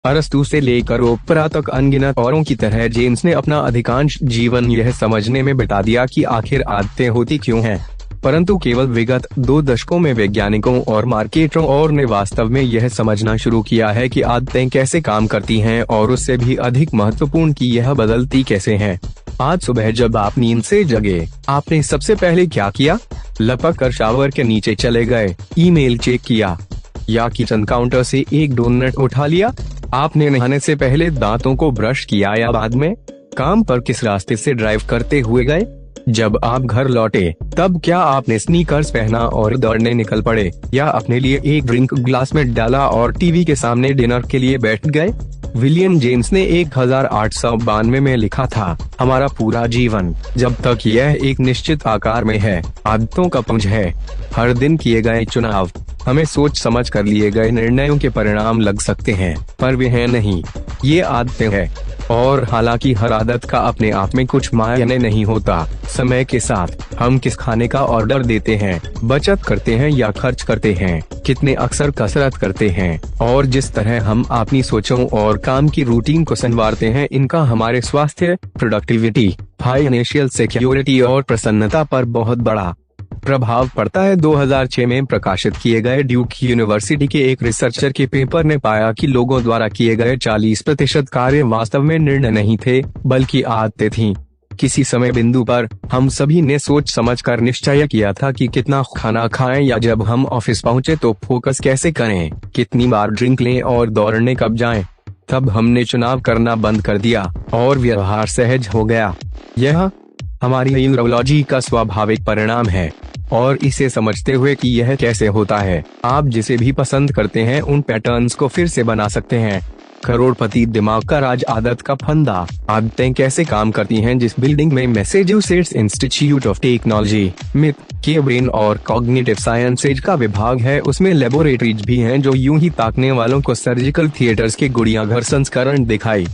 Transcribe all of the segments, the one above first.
अरस्तु से लेकर ओपरा तक अनगिनत औरों की तरह जेम्स ने अपना अधिकांश जीवन यह समझने में बिता दिया कि आखिर आदतें होती क्यों हैं। परंतु केवल विगत 2 दशकों में वैज्ञानिकों और मार्केटरों और ने वास्तव में यह समझना शुरू किया है कि आदतें कैसे काम करती हैं और उससे भी अधिक महत्वपूर्ण कि यह बदलती कैसे हैं। आज सुबह जब आप नींद से जगे, आपने सबसे पहले क्या किया? लपक कर शावर के नीचे चले गए, ईमेल चेक किया, या किचन काउंटर से एक डोनट उठा लिया? आपने नहाने से पहले दांतों को ब्रश किया या बाद में? काम पर किस रास्ते से ड्राइव करते हुए गए? जब आप घर लौटे तब क्या आपने स्नीकर्स पहना और दौड़ने निकल पड़े, या अपने लिए एक ड्रिंक ग्लास में डाला और टीवी के सामने डिनर के लिए बैठ गए? विलियम जेम्स ने 1892 में लिखा था, हमारा पूरा जीवन, जब तक यह एक निश्चित आकार में है, आदतों का पुंज है। हर दिन किए गए चुनाव हमें सोच समझ कर लिए गए निर्णयों के परिणाम लग सकते हैं, पर वे हैं नहीं, ये आदतें हैं। और हालांकि हर आदत का अपने आप में कुछ मायने नहीं होता, समय के साथ हम किस खाने का ऑर्डर देते हैं, बचत करते हैं या खर्च करते हैं, कितने अक्सर कसरत करते हैं, और जिस तरह हम अपनी सोचों और काम की रूटीन को संवारते हैं, इनका हमारे स्वास्थ्य, प्रोडक्टिविटी, फाइनेंशियल सिक्योरिटी और प्रसन्नता पर बहुत बड़ा प्रभाव पड़ता है। 2006 में प्रकाशित किए गए ड्यूक यूनिवर्सिटी के एक रिसर्चर के पेपर ने पाया कि लोगों द्वारा किए गए 40% कार्य वास्तव में निर्णय नहीं थे, बल्कि आदतें थीं। किसी समय बिंदु पर हम सभी ने सोच समझकर निश्चय किया था कि कितना खाना खाएं, या जब हम ऑफिस पहुंचे तो फोकस कैसे करें, कितनी बार ड्रिंक लें और दौड़ने कब जाएं। तब हमने चुनाव करना बंद कर दिया और व्यवहार सहज हो गया। यह हमारी न्यूरोलॉजी का स्वाभाविक परिणाम है, और इसे समझते हुए कि यह कैसे होता है, आप जिसे भी पसंद करते हैं उन पैटर्न्स को फिर से बना सकते हैं। करोड़पति दिमाग का राज, आदत का फंदा। आदतें कैसे काम करती हैं? जिस बिल्डिंग में Massachusetts institute of technology, myth के ब्रेन और कॉग्निटिव साइंसेज का विभाग है, उसमें लेबोरेटरीज भी हैं जो यूं ही ताकने वालों को सर्जिकल थिएटर्स के गुड़ियाघर संस्करण दिखाई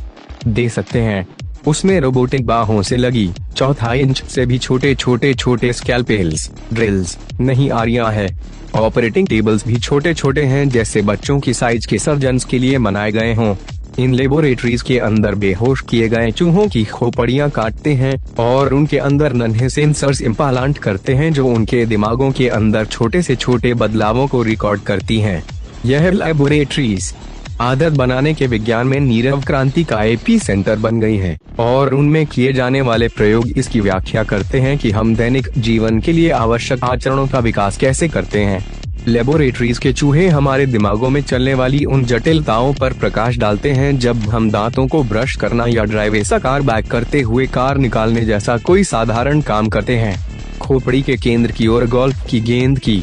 दे सकते हैं। उसमें रोबोटिक बाहों से लगी 1/4 इंच से भी छोटे स्कैल्पेल्स, ड्रिल्स नहीं आ रहा है। ऑपरेटिंग टेबल्स भी छोटे हैं, जैसे बच्चों की साइज के सर्जन्स के लिए बनाए गए हों। इन लेबोरेटरीज के अंदर बेहोश किए गए चूहों की खोपड़ियां काटते हैं और उनके अंदर नन्हे सेंसर्स इम्प्लांट करते हैं जो उनके दिमागों के अंदर छोटे से छोटे बदलावों को रिकॉर्ड करती हैं। यह लेबोरेटरीज आदत बनाने के विज्ञान में नीरव क्रांति का एपी सेंटर बन गई है, और उनमें किए जाने वाले प्रयोग इसकी व्याख्या करते हैं कि हम दैनिक जीवन के लिए आवश्यक आचरणों का विकास कैसे करते हैं। लेबोरेटरीज के चूहे हमारे दिमागों में चलने वाली उन जटिलताओं पर प्रकाश डालते हैं जब हम दांतों को ब्रश करना या ड्राइव कार बैक करते हुए कार निकालने जैसा कोई साधारण काम करते हैं। खोपड़ी के केंद्र की ओर गोल्फ की गेंद की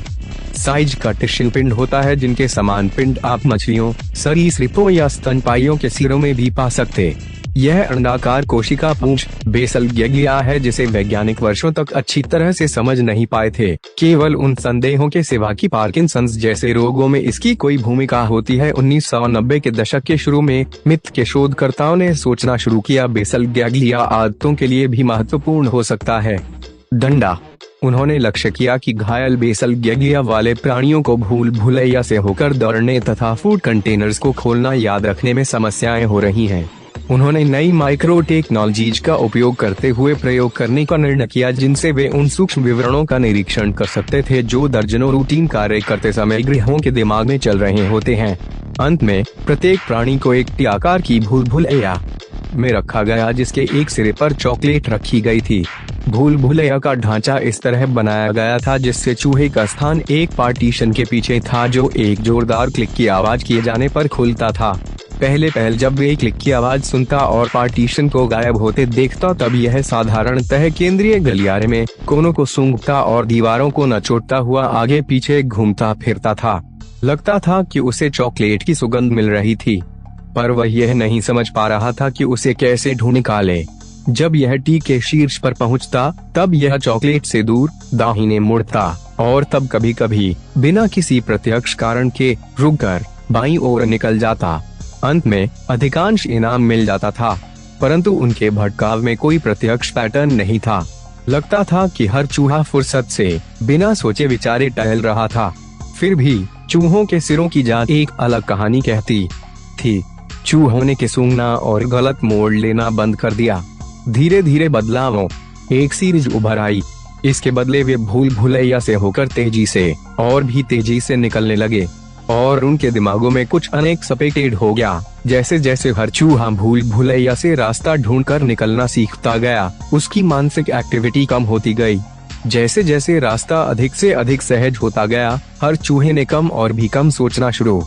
साइज का टिश्यू पिंड होता है, जिनके समान पिंड आप मछलियों, सरीसृपों या स्तनपाइयों के सिरों में भी पा सकते। यह अंडाकार कोशिका पूंछ बेसल गैंग्लिया है, जिसे वैज्ञानिक वर्षों तक अच्छी तरह से समझ नहीं पाए थे, केवल उन संदेहों के सिवा कि पार्किंसंस जैसे रोगों में इसकी कोई भूमिका होती है। 1990 के दशक के शुरू में मिथ के शोधकर्ताओं ने सोचना शुरू किया बेसल गैंग्लिया आदतों के लिए भी महत्वपूर्ण हो सकता है। डंडा। उन्होंने लक्ष्य किया कि घायल बेसल गैंग्लिया वाले प्राणियों को भूल भुलैया से होकर दौड़ने तथा फूड कंटेनर्स को खोलना याद रखने में समस्याएं हो रही हैं। उन्होंने नई माइक्रो टेक्नोलॉजीज का उपयोग करते हुए प्रयोग करने का निर्णय किया, जिनसे वे उन सूक्ष्म विवरणों का निरीक्षण कर सकते थे जो दर्जनों रूटीन कार्य करते समय ग्रहों के दिमाग में चल रहे होते हैं। अंत में प्रत्येक प्राणी को एक टी आकार की भूल भुलैया में रखा गया, जिसके एक सिरे पर चॉकलेट रखी गई थी। भूल भुलैया का ढांचा इस तरह बनाया गया था जिससे चूहे का स्थान एक पार्टीशन के पीछे था, जो एक जोरदार क्लिक की आवाज किए जाने पर खुलता था। पहले जब वे क्लिक की आवाज सुनता और पार्टीशन को गायब होते देखता, तब यह साधारणतः केंद्रीय गलियारे में कोनों को सूंघता और दीवारों को नचोड़ता हुआ आगे पीछे घूमता फिरता था। लगता था कि उसे चॉकलेट की सुगंध मिल रही थी, पर वह यह नहीं समझ पा रहा था कि उसे कैसे ढूंढ निकाले। जब यह टी के शीर्ष पर पहुंचता, तब यह चॉकलेट से दूर दाहिने मुड़ता और तब कभी कभी बिना किसी प्रत्यक्ष कारण के रुककर बाईं ओर निकल जाता। अंत में अधिकांश इनाम मिल जाता था, परंतु उनके भटकाव में कोई प्रत्यक्ष पैटर्न नहीं था। लगता था कि हर चूहा फुर्सत से बिना सोचे विचारे टहल रहा था। फिर भी चूहों के सिरों की जात एक अलग कहानी कहती थी। चूहों ने के सूंघना और गलत मोड़ लेना बंद कर दिया। धीरे धीरे बदलावों एक सीरीज उभर आई। इसके बदले वे भूल भुलैया से होकर तेजी से और भी तेजी से निकलने लगे और उनके दिमागों में कुछ अनएक्सपेक्टेड हो गया। जैसे जैसे हर चूहा भूल भुलैया से रास्ता ढूंढकर निकलना सीखता गया, उसकी मानसिक एक्टिविटी कम होती गई। जैसे जैसे रास्ता अधिक से अधिक सहज होता गया, हर चूहे ने कम और भी कम सोचना शुरू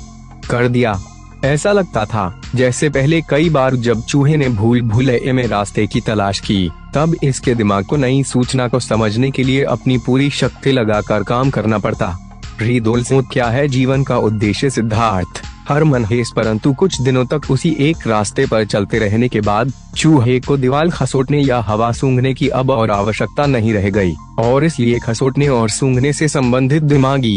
कर दिया। ऐसा लगता था जैसे पहले कई बार जब चूहे ने भूल भुलैया में रास्ते की तलाश की, तब इसके दिमाग को नई सूचना को समझने के लिए अपनी पूरी शक्ति लगाकर काम करना पड़ता। रिडोल्स क्या है जीवन का उद्देश्य? सिद्धार्थ हरमन हेस। परंतु कुछ दिनों तक उसी एक रास्ते पर चलते रहने के बाद चूहे को दीवार खसोटने या हवा सूंघने की अब और आवश्यकता नहीं रह गई और इसलिए खसोटने और सूंघने से संबंधित दिमागी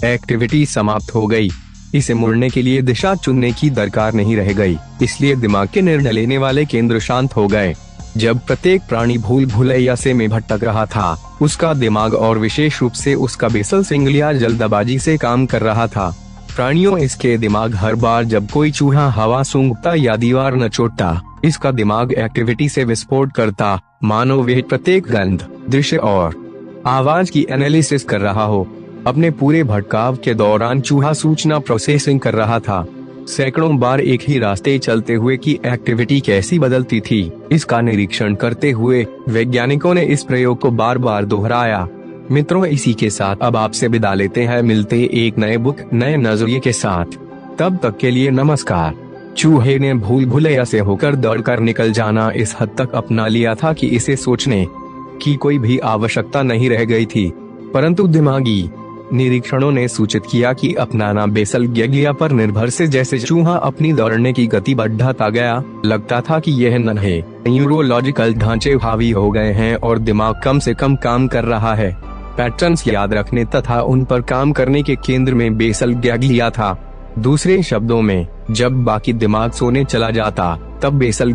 एक्टिविटी समाप्त हो गई। इसे मुड़ने के लिए दिशा चुनने की दरकार नहीं रह गई, इसलिए दिमाग के निर्णय लेने वाले केंद्र शांत हो गए। जब प्रत्येक प्राणी भूल भुलैया से में भटक रहा था, उसका दिमाग और विशेष रूप से उसका बेसल सिंगलिया जल्दबाजी से काम कर रहा था। प्राणियों इसके दिमाग हर बार जब कोई चूहा हवा सूंघता या दीवार न चोटता, इसका दिमाग एक्टिविटी से विस्फोट करता, मानो वे प्रत्येक गंध, दृश्य और आवाज की एनालिसिस कर रहा हो। अपने पूरे भटकाव के दौरान चूहा सूचना प्रोसेसिंग कर रहा था। सैकड़ों बार एक ही रास्ते चलते हुए की एक्टिविटी कैसी बदलती थी, इसका निरीक्षण करते हुए वैज्ञानिकों ने इस प्रयोग को बार बार दोहराया। मित्रों, इसी के साथ अब आपसे विदा लेते हैं। मिलते एक नए बुक नए नजरिए के साथ। तब तक के लिए नमस्कार। चूहे ने भूल भुलैया से होकर दौड़कर निकल जाना इस हद तक अपना लिया था कि इसे सोचने की कोई भी आवश्यकता नहीं रह गई थी। परंतु दिमागी निरीक्षणों ने सूचित किया कि अपनाना बेसल गैंग्लिया पर निर्भर से जैसे चूहा अपनी दौड़ने की गति बढ़ाता गया, लगता था कि यह नन्हे न्यूरोलॉजिकल ढांचे हावी हो गए हैं और दिमाग कम से कम काम कर रहा है। पैटर्न्स याद रखने तथा उन पर काम करने के केंद्र में बेसल गैंग्लिया था। दूसरे शब्दों में, जब बाकी दिमाग सोने चला जाता, तब बेसल